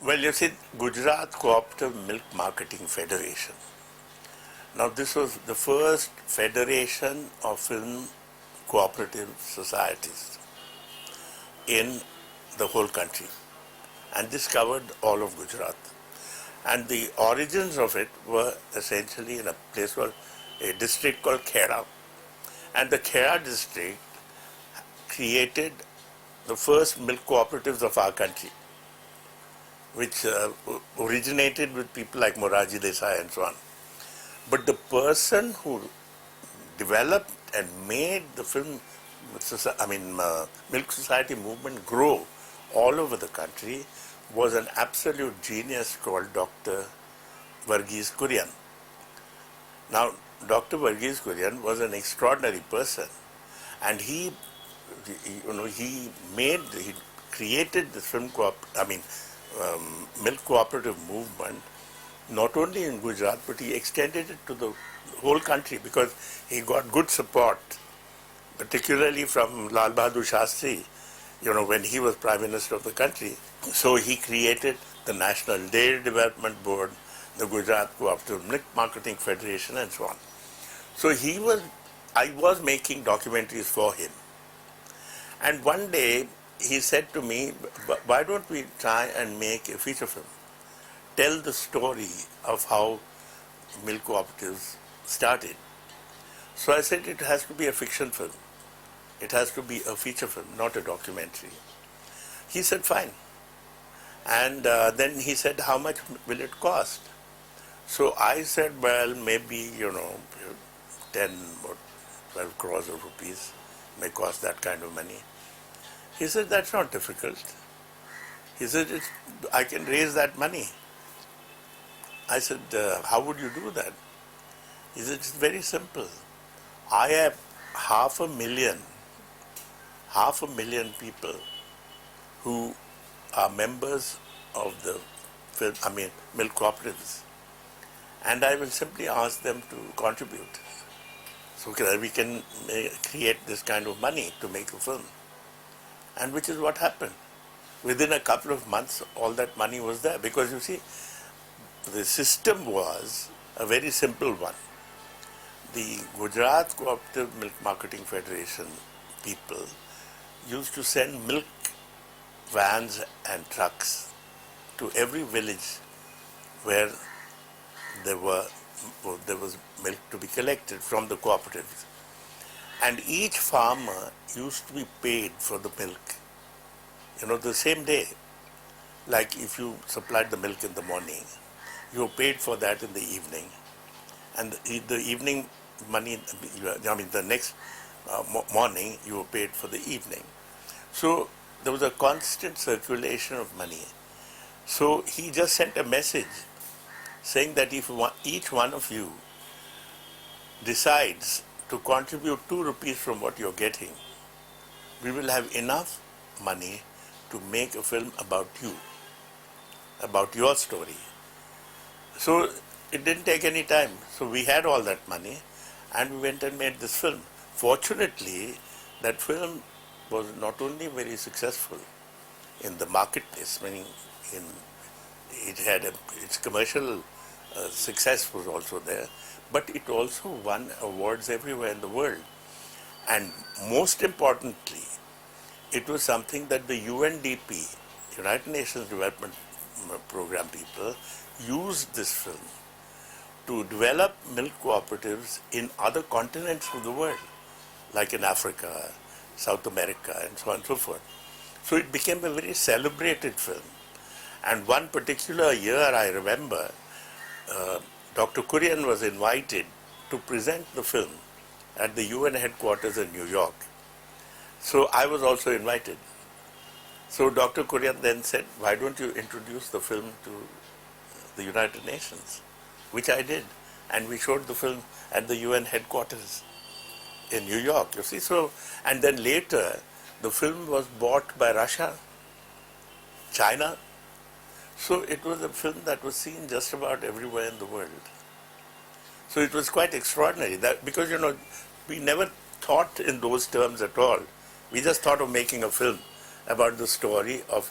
Well, you see, Gujarat Cooperative Milk Marketing Federation. Now, this was the first federation of film cooperative societies in the whole country. And this covered all of Gujarat. And the origins of it were essentially in a place called, a district called Khera. And the Khera district created the first milk cooperatives of our country, which originated with people like Moraji Desai and so on. But the person who developed and made the milk society movement grow all over the country was an absolute genius called Dr. Varghese Kurian. Now, Dr. Varghese Kurian was an extraordinary person, and he created this milk cooperative movement not only in Gujarat, but he extended it to the whole country because he got good support, particularly from Lal Bahadur Shastri, when he was Prime Minister of the country. So he created the National Dairy Development Board, the Gujarat Cooperative Milk Marketing Federation, and so on. So I was making documentaries for him. And one day he said to me, why don't we try and make a feature film? Tell the story of how milk cooperatives started. So I said it has to be a fiction film. It has to be a feature film, not a documentary. He said, fine. And then he said, how much will it cost? So I said, well, maybe, 10 or 12 crores of rupees may cost that kind of money. He said, that's not difficult. He said, I can raise that money. I said, how would you do that? He said, it's very simple. I have 500,000 people who are members of the milk cooperatives. And I will simply ask them to contribute so that we can create this kind of money to make a film. And which is what happened. Within a couple of months, all that money was there. Because you see, the system was a very simple one. The Gujarat Cooperative Milk Marketing Federation people used to send milk vans and trucks to every village where there was milk to be collected from the cooperatives. And each farmer used to be paid for the milk, the same day. Like if you supplied the milk in the morning, you were paid for that in the evening. And the evening money, the next morning, you were paid for the evening. So there was a constant circulation of money. So he just sent a message saying that if each one of you decides to contribute 2 rupees from what you're getting, we will have enough money to make a film about you, about your story. So it didn't take any time. So we had all that money and we went and made this film. Fortunately, that film was not only very successful in the marketplace, meaning it had its commercial success was also there, but it also won awards everywhere in the world. And most importantly, it was something that the UNDP, United Nations Development Program people, used this film to develop milk cooperatives in other continents of the world, like in Africa, South America, and so on and so forth. So it became a very celebrated film. And one particular year, I remember, Dr. Kurian was invited to present the film at the UN headquarters in New York. So I was also invited. So Dr. Kurian then said, why don't you introduce the film to the United Nations? Which I did. And we showed the film at the UN headquarters in New York, you see. So, and then later, the film was bought by Russia, China. So it was a film that was seen just about everywhere in the world. So it was quite extraordinary, that because, we never thought in those terms at all. We just thought of making a film about the story of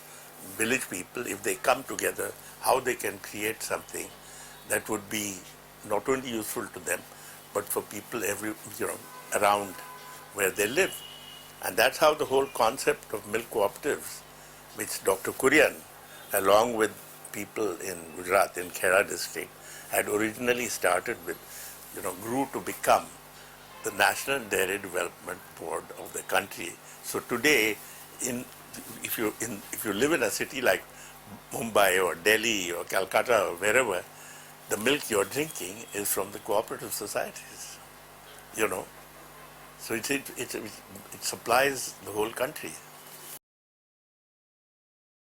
village people, if they come together, how they can create something that would be not only useful to them, but for people around where they live. And that's how the whole concept of milk cooperatives, which Dr. Kurian, along with people in Gujarat, in Khera district, had originally started with, grew to become the National Dairy Development Board of the country. So today, if you live in a city like Mumbai or Delhi or Calcutta or wherever, the milk you're drinking is from the cooperative societies. So it supplies the whole country.